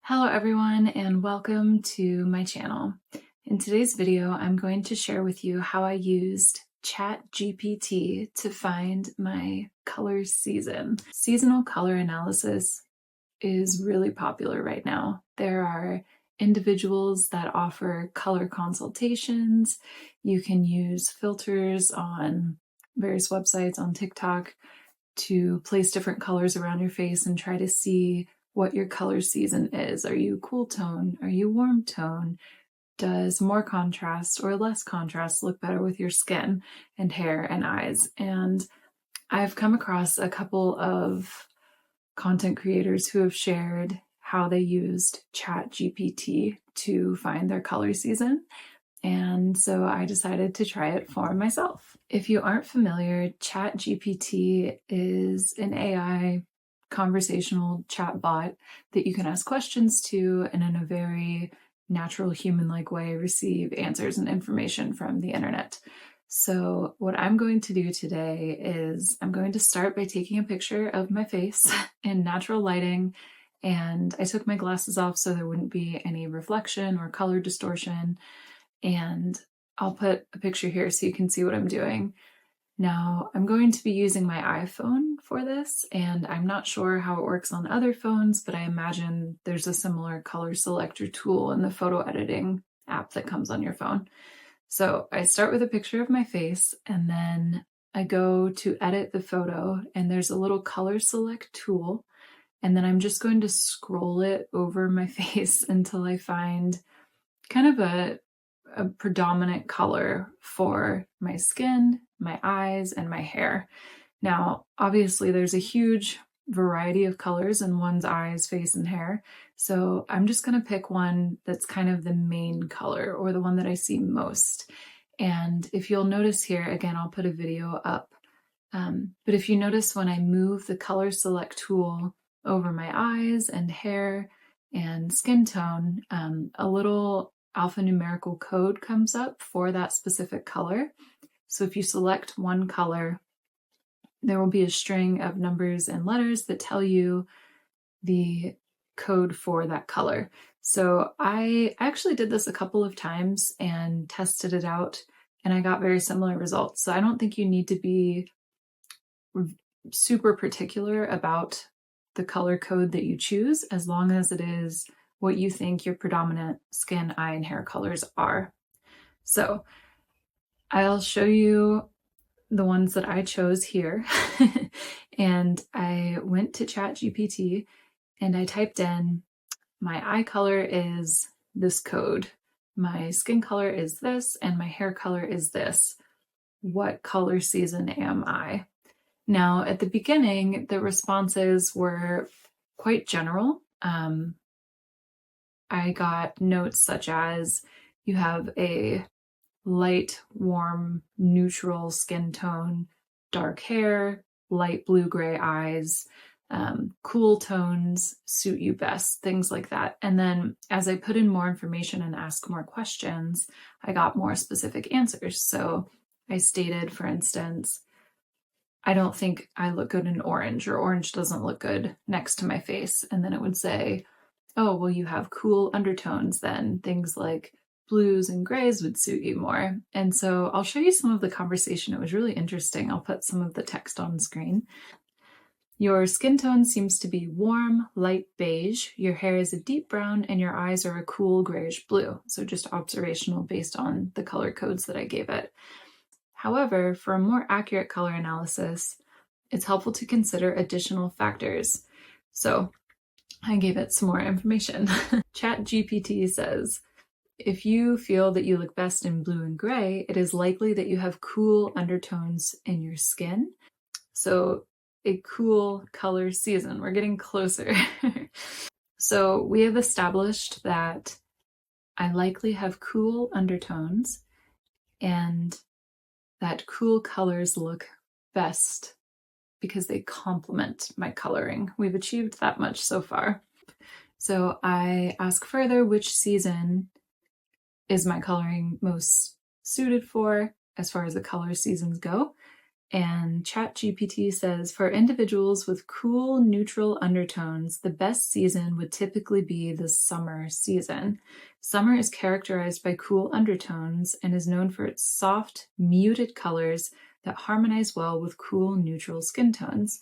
Hello everyone and welcome to my channel. In today's video, I'm going to share with you how I used ChatGPT to find my color season. Seasonal color analysis is really popular right now. There are individuals that offer color consultations. You can use filters on various websites on TikTok to place different colors around your face and try to see what your color season is. Are you cool tone? Are you warm tone? Does more contrast or less contrast look better with your skin and hair and eyes? And I've come across a couple of content creators who have shared how they used ChatGPT to find their color season. And so I decided to try it for myself. If you aren't familiar, ChatGPT is an AI conversational chat bot that you can ask questions to and in a very natural human-like way receive answers and information from the internet. So what I'm going to do today is I'm going to start by taking a picture of my face in natural lighting, and I took my glasses off so there wouldn't be any reflection or color distortion, and I'll put a picture here so you can see what I'm doing. Now, I'm going to be using my iPhone for this, and I'm not sure how it works on other phones, but I imagine there's a similar color selector tool in the photo editing app that comes on your phone. So I start with a picture of my face, and then I go to edit the photo, and there's a little color select tool, and then I'm just going to scroll it over my face until I find kind of a predominant color for my skin, my eyes, and my hair. Now, obviously there's a huge variety of colors in one's eyes, face, and hair. So I'm just going to pick one that's kind of the main color or the one that I see most. And if you'll notice here, again, I'll put a video up. But if you notice when I move the color select tool over my eyes and hair and skin tone, a little alphanumerical code comes up for that specific color. So if you select one color, there will be a string of numbers and letters that tell you the code for that color. So I actually did this a couple of times and tested it out, and I got very similar results. So I don't think you need to be super particular about the color code that you choose, as long as it is what you think your predominant skin, eye, and hair colors are. So I'll show you the ones that I chose here. And I went to ChatGPT and I typed in, my eye color is this code, my skin color is this, and my hair color is this. What color season am I? Now, at the beginning, the responses were quite general. I got notes such as, you have a light, warm, neutral skin tone, dark hair, light blue-gray eyes, cool tones suit you best, things like that. And then as I put in more information and asked more questions, I got more specific answers. So I stated, for instance, I don't think I look good in orange, or orange doesn't look good next to my face. And then it would say, oh, well, you have cool undertones then. Things like blues and grays would suit you more. And so I'll show you some of the conversation. It was really interesting. I'll put some of the text on screen. Your skin tone seems to be warm, light beige. Your hair is a deep brown and your eyes are a cool grayish blue. So just observational based on the color codes that I gave it. However, for a more accurate color analysis, it's helpful to consider additional factors. So I gave it some more information. ChatGPT says, if you feel that you look best in blue and gray, it is likely that you have cool undertones in your skin. So a cool color season. We're getting closer. So we have established that I likely have cool undertones and that cool colors look best because they complement my coloring. We've achieved that much so far. So I ask further, which season is my coloring most suited for as far as the color seasons go? And ChatGPT says, for individuals with cool, neutral undertones, the best season would typically be the summer season. Summer is characterized by cool undertones and is known for its soft, muted colors that harmonize well with cool, neutral skin tones.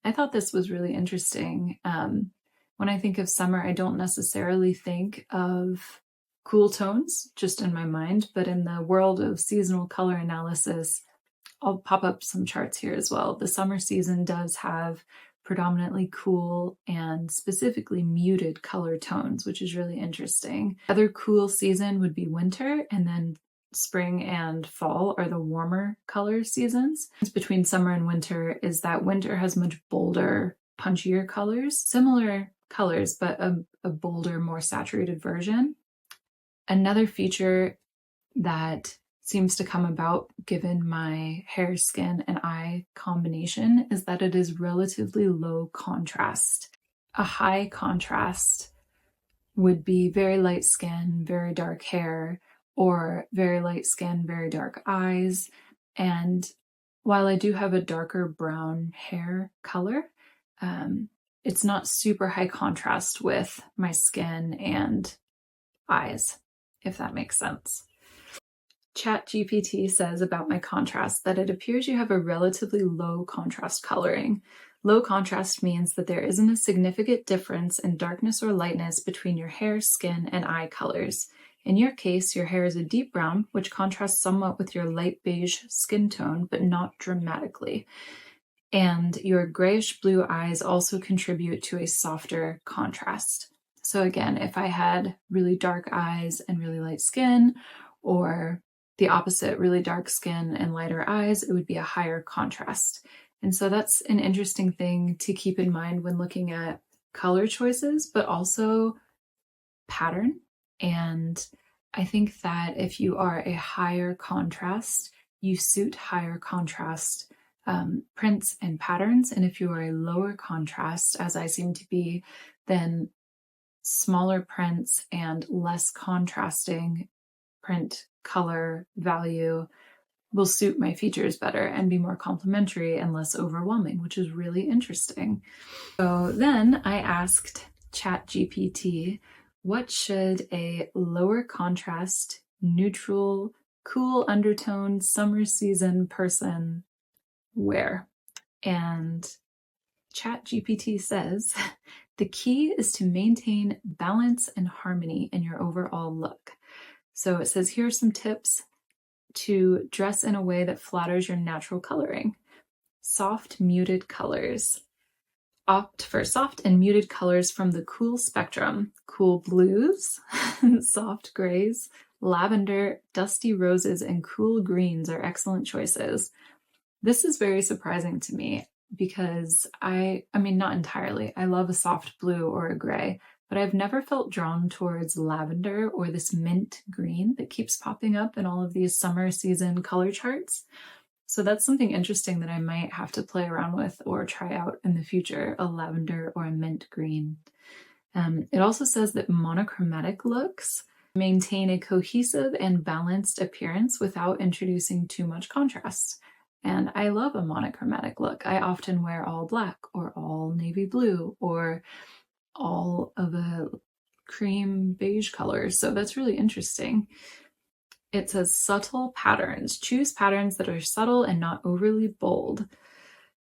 I thought this was really interesting. When I think of summer, I don't necessarily think of cool tones just in my mind, but in the world of seasonal color analysis, I'll pop up some charts here as well. The summer season does have predominantly cool and specifically muted color tones, which is really interesting. Other cool season would be winter, and then spring and fall are the warmer color seasons. Between summer and winter is that winter has much bolder, punchier colors, similar colors, but a bolder, more saturated version. Another feature that seems to come about given my hair, skin, and eye combination is that it is relatively low contrast. A high contrast would be very light skin, very dark hair, or very light skin, very dark eyes. And while I do have a darker brown hair color, it's not super high contrast with my skin and eyes, if that makes sense. ChatGPT says about my contrast that it appears you have a relatively low contrast coloring. Low contrast means that there isn't a significant difference in darkness or lightness between your hair, skin, and eye colors. In your case, your hair is a deep brown, which contrasts somewhat with your light beige skin tone, but not dramatically. And your grayish blue eyes also contribute to a softer contrast. So again, if I had really dark eyes and really light skin, or the opposite, really dark skin and lighter eyes, it would be a higher contrast. And so that's an interesting thing to keep in mind when looking at color choices, but also pattern. And I think that if you are a higher contrast, you suit higher contrast prints and patterns. And if you are a lower contrast, as I seem to be, then smaller prints and less contrasting print color value will suit my features better and be more complementary and less overwhelming, which is really interesting. So then I asked ChatGPT, what should a lower contrast, neutral, cool undertone summer season person wear? And ChatGPT says, the key is to maintain balance and harmony in your overall look. So it says, here are some tips to dress in a way that flatters your natural coloring. Soft, muted colors. Opt for soft and muted colors from the cool spectrum. Cool blues, soft grays, lavender, dusty roses, and cool greens are excellent choices. This is very surprising to me because I mean, not entirely. I love a soft blue or a gray, but I've never felt drawn towards lavender or this mint green that keeps popping up in all of these summer season color charts. So that's something interesting that I might have to play around with or try out in the future, a lavender or a mint green. It also says that monochromatic looks maintain a cohesive and balanced appearance without introducing too much contrast. And I love a monochromatic look. I often wear all black or all navy blue or all of a cream beige color. So that's really interesting. It says subtle patterns. Choose patterns that are subtle and not overly bold.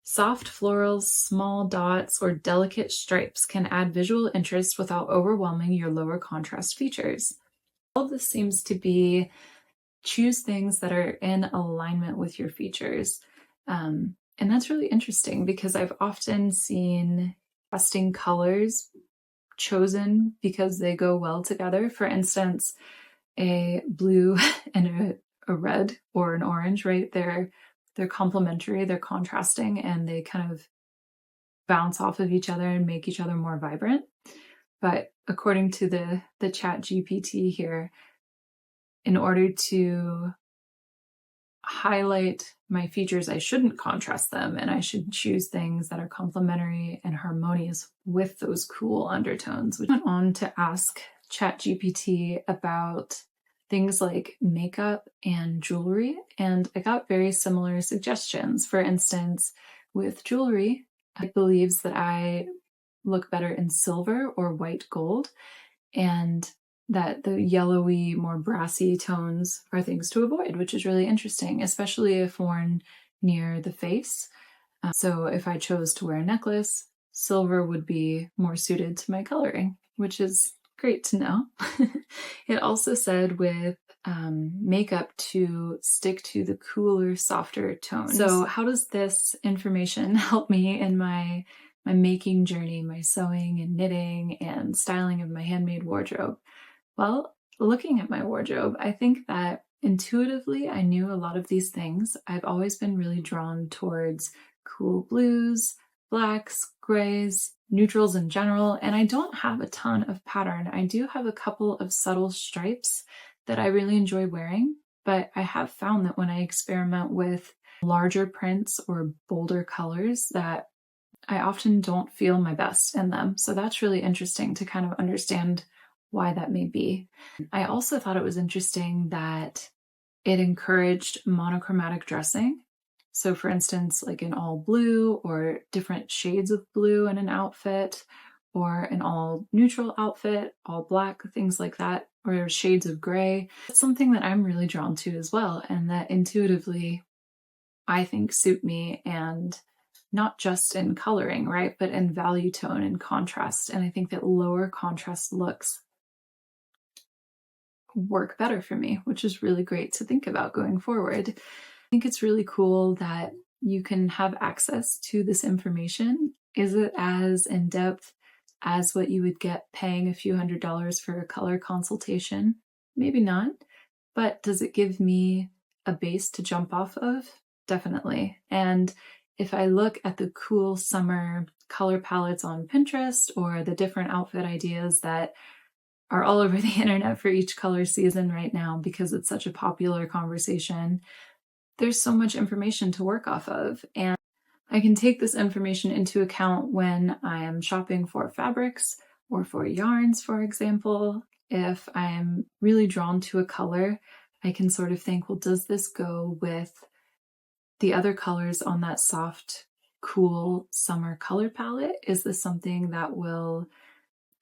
Soft florals, small dots, or delicate stripes can add visual interest without overwhelming your lower contrast features. All of this seems to be choose things that are in alignment with your features. And that's really interesting because I've often seen contrasting colors chosen because they go well together. For instance, a blue and a red or an orange, right? They're complementary, they're contrasting, and they kind of bounce off of each other and make each other more vibrant. But according to the ChatGPT here, in order to highlight my features, I shouldn't contrast them, and I should choose things that are complementary and harmonious with those cool undertones. We went on to ask ChatGPT about things like makeup and jewelry, and I got very similar suggestions. For instance, with jewelry, it believes that I look better in silver or white gold, and that the yellowy, more brassy tones are things to avoid, which is really interesting, especially if worn near the face. So if I chose to wear a necklace, silver would be more suited to my coloring, which is great to know. It also said with makeup to stick to the cooler, softer tones. So how does this information help me in my making journey, my sewing and knitting and styling of my handmade wardrobe? Well, looking at my wardrobe, I think that intuitively I knew a lot of these things. I've always been really drawn towards cool blues, blacks, grays, neutrals in general, and I don't have a ton of pattern. I do have a couple of subtle stripes that I really enjoy wearing, but I have found that when I experiment with larger prints or bolder colors that I often don't feel my best in them. So that's really interesting to kind of understand why that may be. I also thought it was interesting that it encouraged monochromatic dressing. So for instance, like an all blue or different shades of blue in an outfit, or an all neutral outfit, all black, things like that, or shades of gray. It's something that I'm really drawn to as well, and that intuitively I think suit me, and not just in coloring, right, but in value tone and contrast. And I think that lower contrast looks work better for me, which is really great to think about going forward. I think it's really cool that you can have access to this information. Is it as in-depth as what you would get paying a few $100s for a color consultation? Maybe not, but does it give me a base to jump off of? Definitely. And if I look at the cool summer color palettes on Pinterest or the different outfit ideas that are all over the internet for each color season right now, because it's such a popular conversation, there's so much information to work off of. And I can take this information into account when I am shopping for fabrics or for yarns, for example. If I'm really drawn to a color, I can sort of think, well, does this go with the other colors on that soft, cool summer color palette? Is this something that will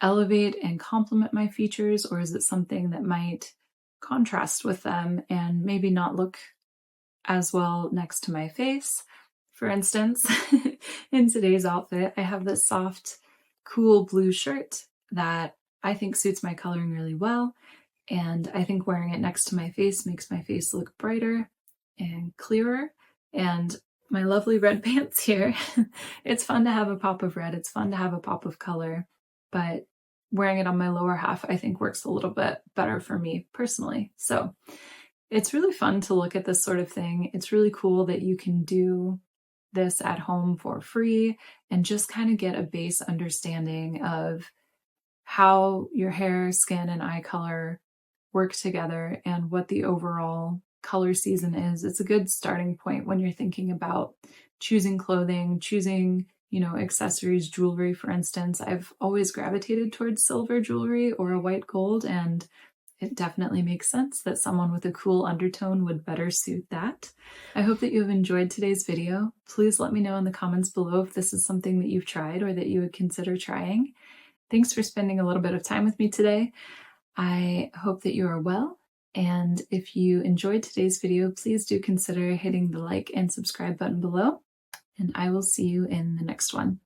elevate and complement my features, or is it something that might contrast with them and maybe not look as well next to my face? For instance, in today's outfit, I have this soft, cool blue shirt that I think suits my coloring really well, and I think wearing it next to my face makes my face look brighter and clearer. And my lovely red pants here, it's fun to have a pop of red, it's fun to have a pop of color, but wearing it on my lower half I think works a little bit better for me personally. So it's really fun to look at this sort of thing. It's really cool that you can do this at home for free and just kind of get a base understanding of how your hair, skin, and eye color work together and what the overall color season is. It's a good starting point when you're thinking about choosing clothing, choosing, accessories, jewelry, for instance. I've always gravitated towards silver jewelry or a white gold, and it definitely makes sense that someone with a cool undertone would better suit that. I hope that you have enjoyed today's video. Please let me know in the comments below if this is something that you've tried or that you would consider trying. Thanks for spending a little bit of time with me today. I hope that you are well, and if you enjoyed today's video, please do consider hitting the like and subscribe button below, and I will see you in the next one.